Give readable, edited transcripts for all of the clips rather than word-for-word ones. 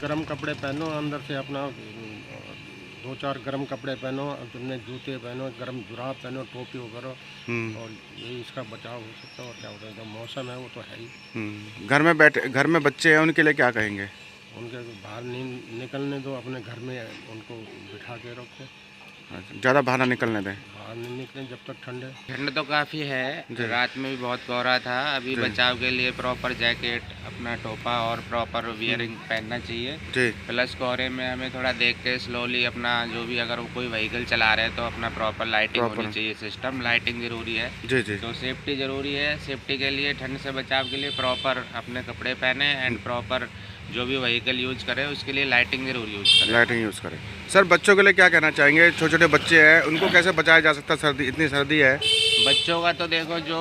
गर्म कपड़े पहनो, अंदर से अपना 2-4 गर्म कपड़े पहनो, अपने जूते पहनो, गर्म जुराब पहनो, टोपी वगैरह, और यही इसका बचाव हो सकता है। और क्या होता है, जो मौसम है वो तो है ही। घर में बच्चे हैं, उनके लिए क्या कहेंगे? उनके बाहर नहीं निकलने दो, अपने घर में उनको बिठा के रखो, ज़्यादा बाहर ना निकलने दें। बाहर नहीं निकलें जब तक ठंड है। ठंड तो काफ़ी है, रात में भी बहुत कोहरा था। अभी बचाव के लिए प्रॉपर जैकेट, अपना टोपा और प्रॉपर वियरिंग पहनना चाहिए। प्लस कोहरे में हमें थोड़ा देख के स्लोली अपना जो भी, अगर कोई व्हीकल चला रहे हैं तो अपना प्रॉपर लाइटिंग होनी चाहिए। सिस्टम लाइटिंग ज़रूरी है। तो सेफ्टी ज़रूरी है। सेफ्टी के लिए, ठंड से बचाव के लिए प्रॉपर अपने कपड़े पहने एंड प्रॉपर जो भी व्हीकल यूज करें उसके लिए लाइटिंग जरूर यूज करें। सर, बच्चों के लिए क्या कहना चाहेंगे? छोटे छोटे बच्चे हैं, उनको कैसे बचाया जा सकता है? सर्दी, इतनी सर्दी है। बच्चों का तो देखो, जो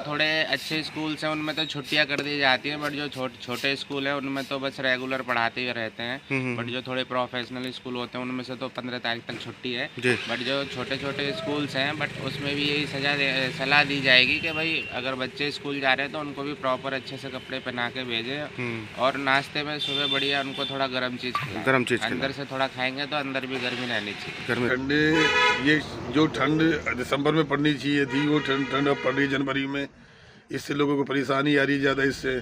थोड़े अच्छे स्कूल्स हैं उनमें तो छुट्टियां कर दी जाती हैं, बट जो छोटे स्कूल हैं उनमें तो बस रेगुलर पढ़ाते ही रहते हैं। बट जो थोड़े प्रोफेशनल स्कूल होते हैं उनमें से तो 15 तारीख तक छुट्टी है। बट जो छोटे छोटे स्कूल्स हैं, बट उसमें भी यही सलाह दी जाएगी कि भाई अगर बच्चे स्कूल जा रहे हैं तो उनको भी प्रॉपर अच्छे से कपड़े पहना के भेजें। और नाश्ते में सुबह बढ़िया उनको थोड़ा गर्म चीज़ अंदर से थोड़ा खाएंगे तो अंदर भी गर्मी रहनी चाहिए। ठंड, ये जो ठंड दिसंबर में पड़नी चाहिए थी वो ठंड अब पड़ रही जनवरी में। इससे लोगों को परेशानी आ रही है ज़्यादा। इससे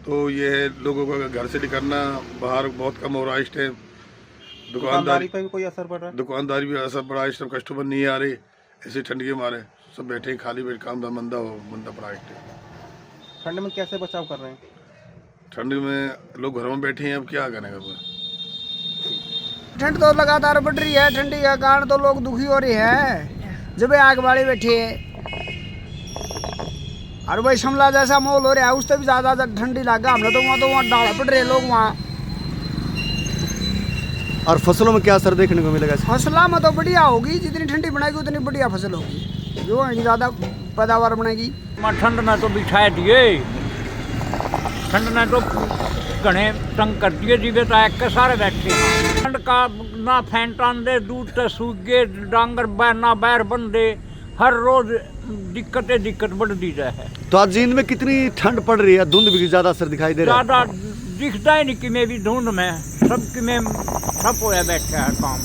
तो ये है, लोगों को घर से निकलना बाहर बहुत कम हो रहा है इस टाइम। दुकानदारी पर भी कोई असर पड़ रहा है। दुकानदारी भी असर पड़ा है इस टाइम। कस्टमर नहीं आ रहे ऐसे ठंड के मारे, सब बैठे हैं खाली बैठ, काम मंदा पड़ा है इस टाइम। ठंड में कैसे बचाव कर रहे हैं? ठंड में लोग घरों में बैठे हैं, अब क्या करेंगे? ठंड तो लगातार बढ़ रही है। ठंडी के कारण तो लोग दुखी हो रहे हैं। जब आग बाड़ी बैठे और भाई शिमला जैसा माहौल हो रहा है, उससे भी ज़्यादा ठंडी लगा हमने तो वहाँ डाल पड़ रहे लोग वहाँ। और फसलों में क्या असर देखने को मिलेगा? फसलों में तो बढ़िया होगी, जितनी ठंडी बनाएगी उतनी बढ़िया फसल होगी, जो है ज़्यादा पैदावार बनेगी। ठंड ने तो बिछाए दिए, ठंड ने तो घने तंग कर दिए, जीवे तो एक के सारे बैठे हैं। ठंड का ना फैंटान दे, दूध ते सूख गए, डांगर बैर ना बैर बन दे, हर रोज दिक्कत बढ़ दी जाए है। तो आज जींद में कितनी ठंड पड़ रही है? धुंध भी ज्यादा असर दिखाई दे रहा है। ज्यादा दिखता ही नहीं कि मैं भी धुंध में सब में ठप होया बैठे है काम।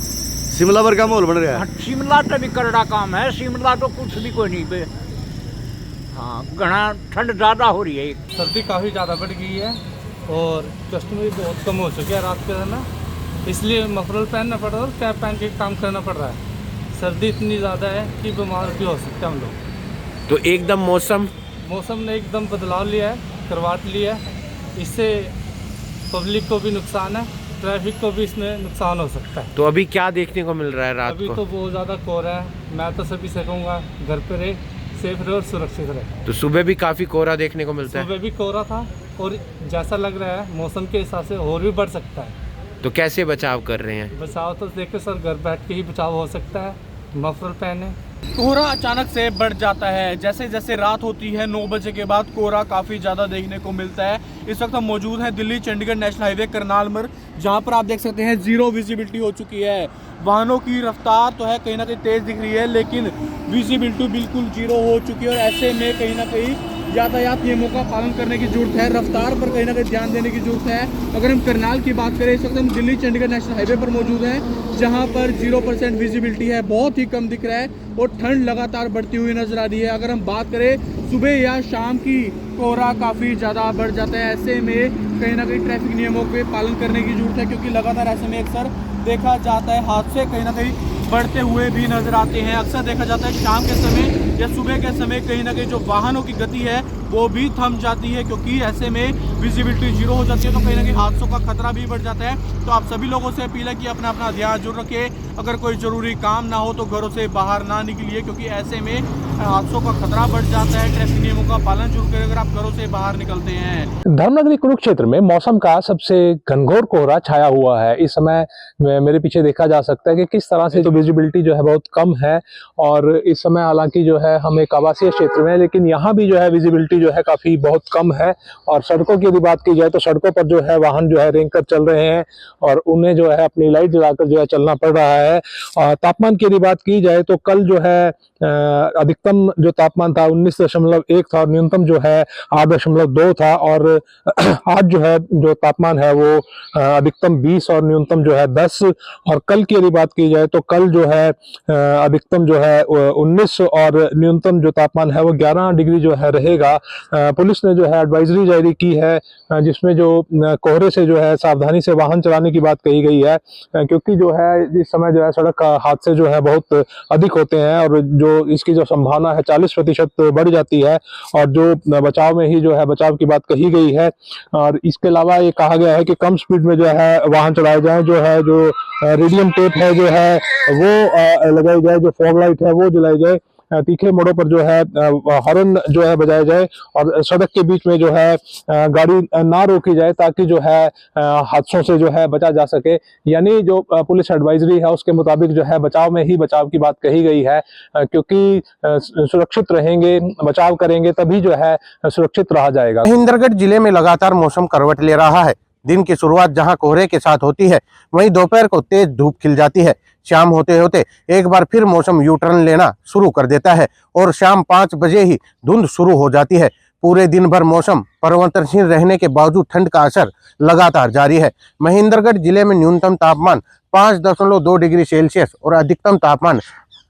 शिमला भर का माहौल बन रहा है। शिमला तो भी करड़ा काम है, शिमला तो कुछ भी कोई नहीं बे। हाँ, घना ठंड ज़्यादा हो रही है। सर्दी काफ़ी ज़्यादा बढ़ गई है और कस्टमर भी बहुत कम हो चुके हैं रात के ना, इसलिए मफरल पहनना पड़ रहा है और कैप पहन के काम करना पड़ रहा है। सर्दी इतनी ज़्यादा है कि बीमार भी हो सकते हैं हम लोग। तो एकदम मौसम ने एकदम बदलाव लिया है, करवाट लिया है। इससे पब्लिक को भी नुकसान है, ट्रैफिक को भी इसमें नुकसान हो सकता है। तो अभी क्या देखने को मिल रहा है रात अभी को? तो बहुत ज़्यादा कोहरा है। मैं तो सभी से कहूँगा घर पे रहे, सेफ रहे और सुरक्षित रहे। तो सुबह भी काफ़ी कोहरा देखने को मिलता है? सुबह भी कोहरा था और जैसा लग रहा है मौसम के हिसाब से और भी बढ़ सकता है। तो कैसे बचाव कर रहे हैं? बचाव तो देखो सर, घर बैठ के ही बचाव हो सकता है। मफलर पहने। कोहरा अचानक से बढ़ जाता है। जैसे जैसे रात होती है 9 बजे के बाद कोहरा काफ़ी ज़्यादा देखने को मिलता है। इस वक्त हम मौजूद हैं दिल्ली चंडीगढ़ नेशनल हाईवे करनाल में, जहाँ पर आप देख सकते हैं जीरो विजिबिलिटी हो चुकी है। वाहनों की रफ्तार तो है कहीं ना कहीं तेज़ दिख रही है, लेकिन विजिबिलिटी बिल्कुल जीरो हो चुकी है। और ऐसे में कहीं ना कहीं यातायात नियमों का पालन करने की जरूरत है, रफ्तार पर कहीं ना कहीं ध्यान देने की जरूरत है। अगर हम करनाल की बात करें, इस वक्त हम दिल्ली चंडीगढ़ नेशनल हाईवे पर मौजूद हैं, जहां पर 0% विजिबिलिटी है, बहुत ही कम दिख रहा है और ठंड लगातार बढ़ती हुई नजर आ रही है। अगर हम बात करें सुबह या शाम की, कोहरा काफ़ी ज़्यादा बढ़ जाता है। ऐसे में कहीं ना कहीं ट्रैफिक नियमों के पालन करने की जरूरत है, क्योंकि लगातार ऐसे में अक्सर देखा जाता है हादसे कहीं ना कहीं बढ़ते हुए भी नजर आते हैं। अक्सर देखा जाता है शाम के समय या सुबह के समय कहीं ना कहीं जो वाहनों की गति है वो भी थम जाती है, क्योंकि ऐसे में विजिबिलिटी जीरो हो जाती है, तो कहीं ना कहीं हादसों का खतरा भी बढ़ जाता है। तो आप सभी लोगों से अपील है कि अपना अपना ध्यान जरूर रखें। अगर कोई ज़रूरी काम ना हो तो घरों से बाहर ना निकलिए, क्योंकि ऐसे में हादसों का खतरा बढ़ जाता है। ट्रैफिक नियमों का पालन जरूर करें अगर आप घरों से बाहर निकलते हैं। धर्मनगरी कुरुक्षेत्र में मौसम का सबसे घनघोर कोहरा छाया हुआ है। इस समय मेरे पीछे देखा जा सकता है कि किस तरह से तो विजिबिलिटी जो है बहुत कम है, और इस समय हालांकि जो है हम एक आवासीय क्षेत्र में, लेकिन यहाँ भी जो है विजिबिलिटी जो है काफी बहुत कम है। और सड़कों की यदि बात की जाए तो सड़कों पर जो है वाहन जो है रेंग कर चल रहे हैं और उन्हें जो है अपनी लाइट जलाकर जो है चलना पड़ रहा है। तापमान की यदि बात की जाए तो कल जो है अधिकतम अधिकतम जो तापमान था 19.1 था और न्यूनतम जो है 8.2 था। और आज जो है जो तापमान है वो अधिकतम 20 और न्यूनतम जो है 10। और कल की यदि बात की जाए तो कल जो है अधिकतम जो है 19 और न्यूनतम जो तापमान है वो 11 डिग्री जो है रहेगा। पुलिस ने जो है एडवाइजरी जारी की है जिसमें जो कोहरे से जो है सावधानी से वाहन चलाने की बात कही गई है, क्योंकि जो है इस समय जो है सड़क हादसे जो है बहुत अधिक होते हैं और जो इसकी जो संभावना है 40% बढ़ जाती है। और जो बचाव में ही जो है बचाव की बात कही गई है। और इसके अलावा ये कहा गया है कि कम स्पीड में जो है वाहन चलाए जाएं, जो है जो रेडियम टेप है जो है वो लगाई जाए, जो फॉग लाइट है वो जलाई जाए, तीखे मोड़ों पर जो है हॉर्न जो है बजाया जाए और सड़क के बीच में जो है गाड़ी ना रोकी जाए ताकि जो है हादसों से जो है बचा जा सके। यानी जो पुलिस एडवाइजरी है उसके मुताबिक जो है बचाव में ही बचाव की बात कही गई है, क्योंकि सुरक्षित रहेंगे, बचाव करेंगे तभी जो है सुरक्षित रहा जाएगा। महेंद्रगढ़ जिले में लगातार मौसम करवट ले रहा है। दिन की शुरुआत जहां कोहरे के साथ होती है वहीं दोपहर को तेज धूप खिल जाती है। शाम होते होते एक बार फिर मौसम यू टर्न लेना शुरू कर देता है और शाम 5 बजे ही धुंध शुरू हो जाती है। पूरे दिन भर मौसम परिवर्तनशील रहने के बावजूद ठंड का असर लगातार जारी है। महेंद्रगढ़ जिले में न्यूनतम तापमान 5.2 डिग्री सेल्सियस और अधिकतम तापमान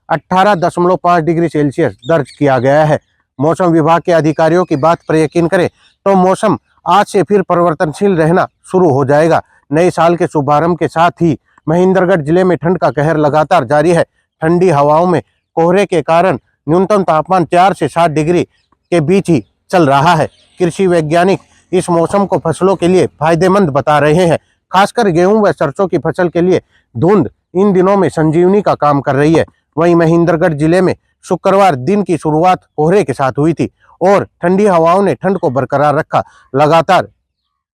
18.5 डिग्री सेल्सियस दर्ज किया गया है। मौसम विभाग के अधिकारियों की बात पर यकीन करें तो मौसम आज से फिर परिवर्तनशील रहना शुरू हो जाएगा। नए साल के शुभारंभ के साथ ही महेंद्रगढ़ जिले में ठंड का कहर लगातार जारी है। ठंडी हवाओं में कोहरे के कारण न्यूनतम तापमान 4 से 7 डिग्री के बीच ही चल रहा है। कृषि वैज्ञानिक इस मौसम को फसलों के लिए फायदेमंद बता रहे हैं। खासकर गेहूं व सरसों की फसल के लिए धुंध इन दिनों में संजीवनी का काम कर रही है। वहीं महेंद्रगढ़ जिले में शुक्रवार दिन की शुरुआत कोहरे के साथ हुई थी और ठंडी हवाओं ने ठंड को बरकरार रखा। लगातार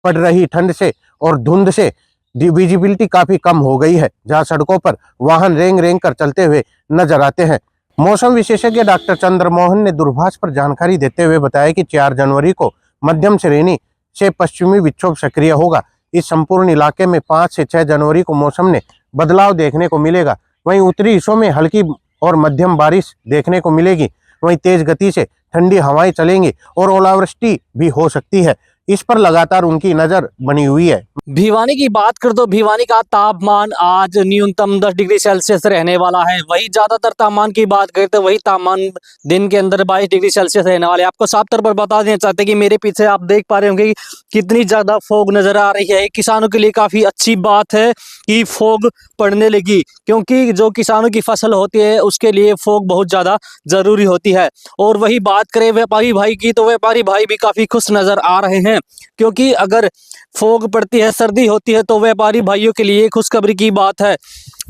पड़ रही ठंड से और धुंध से विजिबिलिटी काफी कम हो गई है, जहां सड़कों पर वाहन रेंग रेंग कर चलते हुए नजर आते हैं। मौसम विशेषज्ञ डॉक्टर चंद्रमोहन ने दूरभाष पर जानकारी देते हुए बताया कि 4 जनवरी को मध्यम श्रेणी से पश्चिमी विक्षोभ सक्रिय होगा। इस संपूर्ण इलाके में 5 से 6 जनवरी को मौसम में बदलाव देखने को मिलेगा। वहीं उत्तरी हिस्सों में हल्की और मध्यम बारिश देखने को मिलेगी। वहीं तेज गति से ठंडी हवाएं चलेंगी और ओलावृष्टि भी हो सकती है। इस पर लगातार उनकी नजर बनी हुई है। भिवानी की बात कर तो भिवानी का तापमान आज न्यूनतम 10 डिग्री सेल्सियस रहने वाला है। वही ज्यादातर तापमान की बात करें तो वही तापमान दिन के अंदर 22 डिग्री सेल्सियस रहने वाले। आपको साफ तौर पर बता देना चाहते हैं कि मेरे पीछे आप देख पा रहे होंगे कि कितनी ज्यादा फॉग नजर आ रही है। किसानों के लिए काफी अच्छी बात है कि फॉग पड़ने लगी, क्योंकि जो किसानों की फसल होती है उसके लिए फॉग बहुत ज्यादा जरूरी होती है। और वही बात करें व्यापारी भाई की तो व्यापारी भाई भी काफी खुश नजर आ रहे हैं, क्योंकि अगर फॉग पड़ती है, सर्दी होती है तो व्यापारी भाइयों के लिए खुशखबरी की बात है,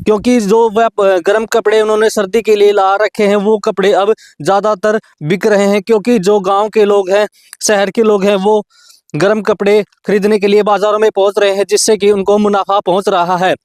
क्योंकि जो गर्म कपड़े उन्होंने सर्दी के लिए ला रखे हैं वो कपड़े अब ज़्यादातर बिक रहे हैं, क्योंकि जो गांव के लोग हैं, शहर के लोग हैं, वो गर्म कपड़े खरीदने के लिए बाज़ारों में पहुंच रहे हैं, जिससे कि उनको मुनाफा पहुंच रहा है।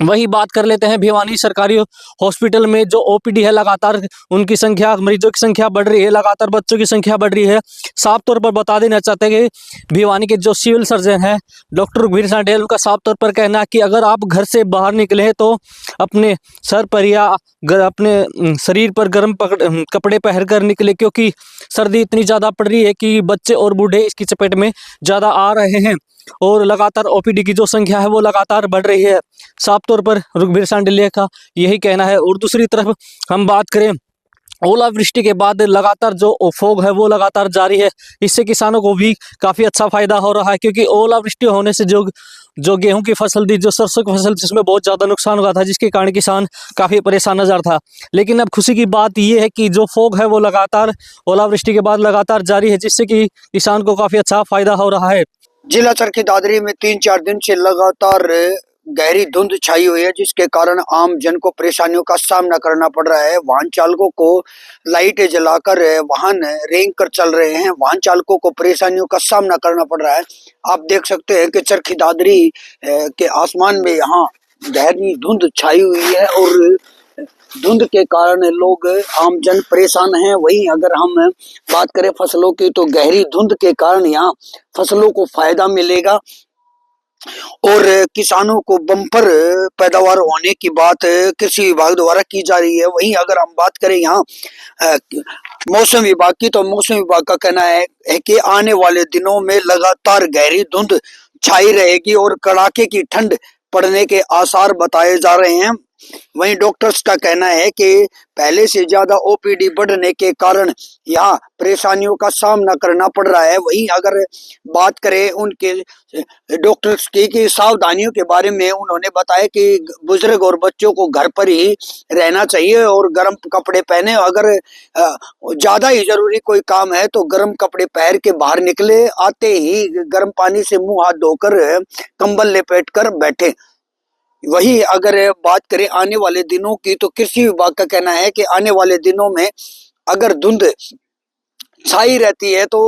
वही बात कर लेते हैं भिवानी सरकारी हॉस्पिटल में जो ओपीडी है, लगातार उनकी संख्या, मरीजों की संख्या बढ़ रही है, लगातार बच्चों की संख्या बढ़ रही है। साफ तौर पर बता देना चाहते हैं कि भिवानी के जो सिविल सर्जन हैं डॉक्टर रघुवीर सांडेल, उनका साफ तौर पर कहना है कि अगर आप घर से बाहर निकले हैं तो अपने सर पर या अपने शरीर पर गर्म कपड़े पहन कर निकले, क्योंकि सर्दी इतनी ज़्यादा पड़ रही है कि बच्चे और बूढ़े इसकी चपेट में ज़्यादा आ रहे हैं और लगातार ओपीडी की जो संख्या है वो लगातार बढ़ रही है। साफ तौर पर रघुवीर सांडेलिया का यही कहना है। और दूसरी तरफ हम बात करें, ओलावृष्टि के बाद लगातार जो फॉग है वो लगातार जारी है। इससे किसानों को भी काफ़ी अच्छा फायदा हो रहा है, क्योंकि ओलावृष्टि होने से जो गेहूं की फसल थी, जो सरसों की फसल थी, उसमें बहुत ज़्यादा नुकसान हुआ था, जिसके कारण किसान काफ़ी परेशान नजर था। लेकिन अब खुशी की बात ये है कि जो फॉग है वो लगातार ओलावृष्टि के बाद लगातार जारी है, जिससे कि किसान को काफ़ी अच्छा फायदा हो रहा है। जिला चरखी दादरी में 3-4 दिन से लगातार गहरी धुंध छाई हुई है, जिसके कारण आम जन को परेशानियों का सामना करना पड़ रहा है। वाहन चालकों को लाइटें जलाकर वाहन रेंग कर चल रहे हैं, वाहन चालकों को परेशानियों का सामना करना पड़ रहा है। आप देख सकते हैं कि चरखी दादरी के आसमान में यहाँ गहरी धुंध छाई हुई है और धुंध के कारण लोग, आम जन परेशान हैं। वहीं अगर हम बात करें फसलों की तो गहरी धुंध के कारण यहाँ फसलों को फायदा मिलेगा। और किसानों को बम्पर पैदावार होने की बात कृषि विभाग द्वारा की जा रही है। वहीं अगर हम बात करें यहाँ मौसम विभाग की, तो मौसम विभाग का कहना है कि आने वाले दिनों में लगातार गहरी धुंध छाई रहेगी और कड़ाके की ठंड पड़ने के आसार बताए जा रहे हैं। वहीं डॉक्टर्स का कहना है कि पहले से ज्यादा ओपीडी बढ़ने के कारण यहाँ परेशानियों का सामना करना पड़ रहा है। वहीं अगर बात करें उनके डॉक्टर्स की सावधानियों के बारे में, उन्होंने बताया कि बुजुर्ग और बच्चों को घर पर ही रहना चाहिए और गर्म कपड़े पहने। अगर ज्यादा ही जरूरी कोई काम है तो गर्म कपड़े पहन के बाहर निकले, आते ही गर्म पानी से मुंह हाथ धोकर कंबल लपेट कर बैठे। वही अगर बात करें आने वाले दिनों की, तो कृषि विभाग का कहना है कि आने वाले दिनों में अगर धुंध छाई रहती है तो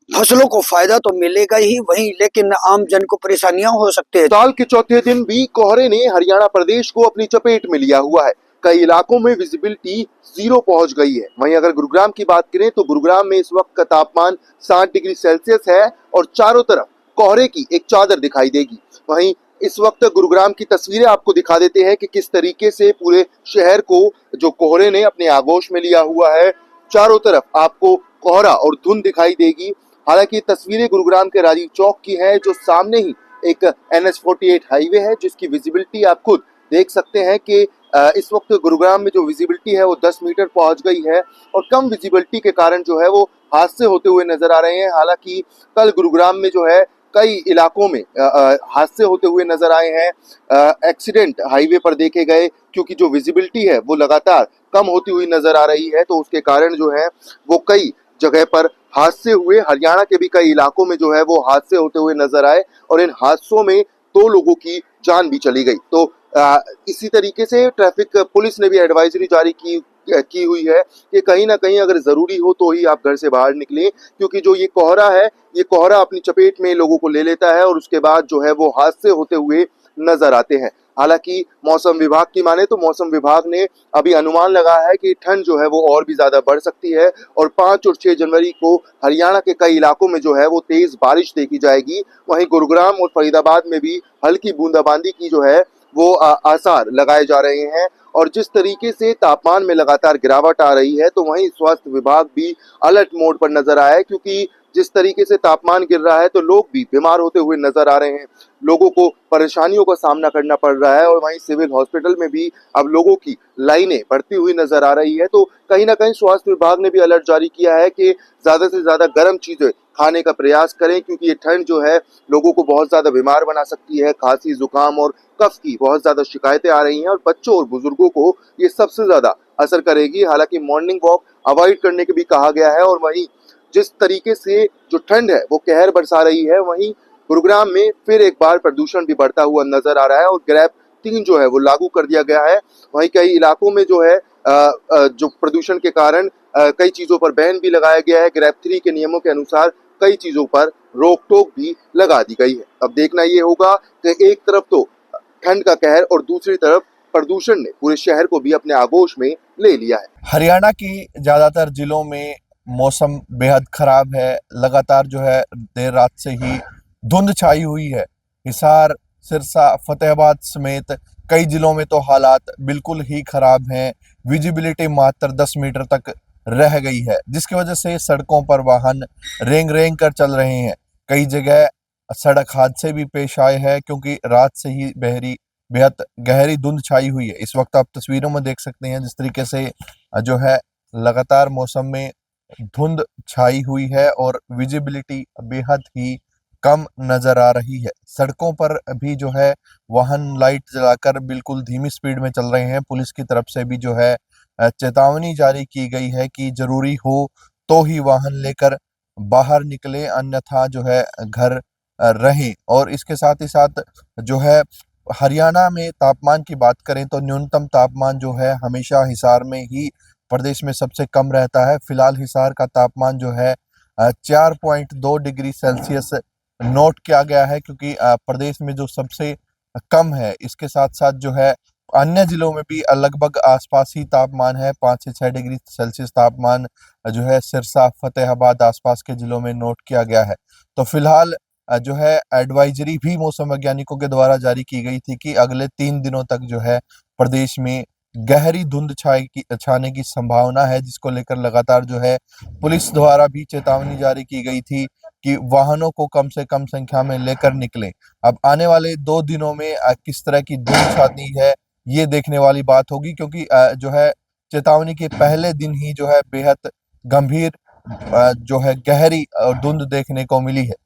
फसलों को फायदा तो मिलेगा ही, वहीं लेकिन आम जन को परेशानियां हो सकती है। साल के चौथे दिन भी कोहरे ने हरियाणा प्रदेश को अपनी चपेट में लिया हुआ है। कई इलाकों में विजिबिलिटी 0 पहुंच गई है। वहीं अगर गुरुग्राम की बात करें तो गुरुग्राम में इस वक्त का तापमान 60 डिग्री सेल्सियस है और चारों तरफ कोहरे की एक चादर दिखाई देगी। वहीं इस वक्त गुरुग्राम की तस्वीरें आपको दिखा देते हैं कि किस तरीके से पूरे शहर को जो कोहरे ने अपने आगोश में लिया हुआ है। चारों तरफ आपको कोहरा और धुंध दिखाई देगी। हालांकि तस्वीरें गुरुग्राम के राजीव चौक की है, जो सामने ही एक NH-48 हाईवे है, जिसकी विजिबिलिटी आप खुद देख सकते हैं कि इस वक्त गुरुग्राम में जो विजिबिलिटी है वो 10 मीटर पहुंच गई है और कम विजिबिलिटी के कारण जो है वो हादसे होते हुए नजर आ रहे हैं। हालांकि कल गुरुग्राम में जो है कई इलाकों में हादसे होते हुए नजर आए हैं। एक्सीडेंट हाईवे पर देखे गए, क्योंकि जो विजिबिलिटी है वो लगातार कम होती हुई नजर आ रही है, तो उसके कारण जो है वो कई जगह पर हादसे हुए। हरियाणा के भी कई इलाकों में जो है वो हादसे होते हुए नजर आए और इन हादसों में 2 लोगों की जान भी चली गई। तो इसी तरीके से ट्रैफिक पुलिस ने भी एडवाइजरी जारी की हुई है कि कहीं ना कहीं अगर जरूरी हो तो ही आप घर से बाहर निकलें, क्योंकि जो ये कोहरा है, ये कोहरा अपनी चपेट में लोगों को ले लेता है और उसके बाद जो है वो हादसे होते हुए नजर आते हैं। हालांकि मौसम विभाग की माने तो मौसम विभाग ने अभी अनुमान लगाया है कि ठंड जो है वो और भी ज्यादा बढ़ सकती है और 5 और 6 जनवरी को हरियाणा के कई इलाकों में जो है वो तेज बारिश देखी जाएगी। वहीं गुरुग्राम और फरीदाबाद में भी हल्की बूंदाबांदी की जो है वो आसार लगाए जा रहे हैं। और जिस तरीके से तापमान में लगातार गिरावट आ रही है, तो वहीं स्वास्थ्य विभाग भी अलर्ट मोड पर नजर आया है, क्योंकि जिस तरीके से तापमान गिर रहा है तो लोग भी बीमार होते हुए नजर आ रहे हैं। लोगों को परेशानियों का सामना करना पड़ रहा है और वहीं सिविल हॉस्पिटल में भी अब लोगों की लाइनें बढ़ती हुई नजर आ रही है। तो कहीं ना कहीं स्वास्थ्य विभाग ने भी अलर्ट जारी किया है कि ज्यादा से ज्यादा गर्म चीजें खाने का प्रयास करें, क्योंकि ये ठंड जो है लोगों को बहुत ज्यादा बीमार बना सकती है। खांसी, जुकाम और कफ की बहुत ज्यादा शिकायतें आ रही हैं और बच्चों और बुजुर्गों को ये सबसे ज्यादा असर करेगी। हालांकि मॉर्निंग वॉक अवॉइड करने के भी कहा गया है। और वहीं जिस तरीके से जो ठंड है वो कहर बरसा रही है, वहीं गुरुग्राम में फिर एक बार प्रदूषण भी बढ़ता हुआ नजर आ रहा है और ग्रैप 3 जो है वो लागू कर दिया गया है। वहीं कई इलाकों में जो है जो प्रदूषण के कारण कई चीजों पर बैन भी लगाया गया है। ग्रैप 3 के नियमों के अनुसार कई चीजों पर रोक टोक भी लगा दी गई है। अब देखना ये होगा कि एक तरफ तो ठंड का कहर और दूसरी तरफ प्रदूषण ने पूरे शहर को भी अपने आगोश में ले लिया है। हरियाणा की ज्यादातर जिलों में मौसम बेहद खराब है। लगातार जो है देर रात से ही धुंध छाई हुई है। हिसार, सिरसा, फतेहाबाद समेत कई जिलों में तो हालात बिल्कुल ही खराब हैं। विजिबिलिटी मात्र 10 मीटर तक रह गई है, जिसकी वजह से सड़कों पर वाहन रेंग रेंग कर चल रहे हैं। कई जगह सड़क हादसे भी पेश आए हैं, क्योंकि रात से ही बेहद गहरी धुंध छाई हुई है। इस वक्त आप तस्वीरों में देख सकते हैं जिस तरीके से जो है लगातार मौसम में धुंध छाई हुई है और विजिबिलिटी बेहद ही कम नजर आ रही है। सड़कों पर भी जो है वाहन लाइट जलाकर बिल्कुल धीमी स्पीड में चल रहे हैं। पुलिस की तरफ से भी जो है चेतावनी जारी की गई है कि जरूरी हो तो ही वाहन लेकर बाहर निकले, अन्यथा जो है घर रहें। और इसके साथ ही साथ जो है हरियाणा में तापमान की बात करें तो न्यूनतम तापमान जो है हमेशा हिसार में ही प्रदेश में सबसे कम रहता है। फिलहाल हिसार का तापमान जो है 4.2 डिग्री सेल्सियस नोट किया गया है, क्योंकि प्रदेश में जो सबसे कम है। इसके साथ साथ जो है अन्य जिलों में भी लगभग आसपास ही तापमान है। 5 से 6 डिग्री सेल्सियस तापमान जो है सिरसा, फतेहाबाद आसपास के जिलों में नोट किया गया है। तो फिलहाल जो है एडवाइजरी भी मौसम वैज्ञानिकों के द्वारा जारी की गई थी कि अगले 3 दिनों तक जो है प्रदेश में गहरी धुंध छाने की संभावना है, जिसको लेकर लगातार जो है पुलिस द्वारा भी चेतावनी जारी की गई थी कि वाहनों को कम से कम संख्या में लेकर निकलें। अब आने वाले 2 दिनों में किस तरह की धुंध छाती है ये देखने वाली बात होगी, क्योंकि जो है चेतावनी के पहले दिन ही जो है बेहद गंभीर जो है गहरी धुंध देखने को मिली है।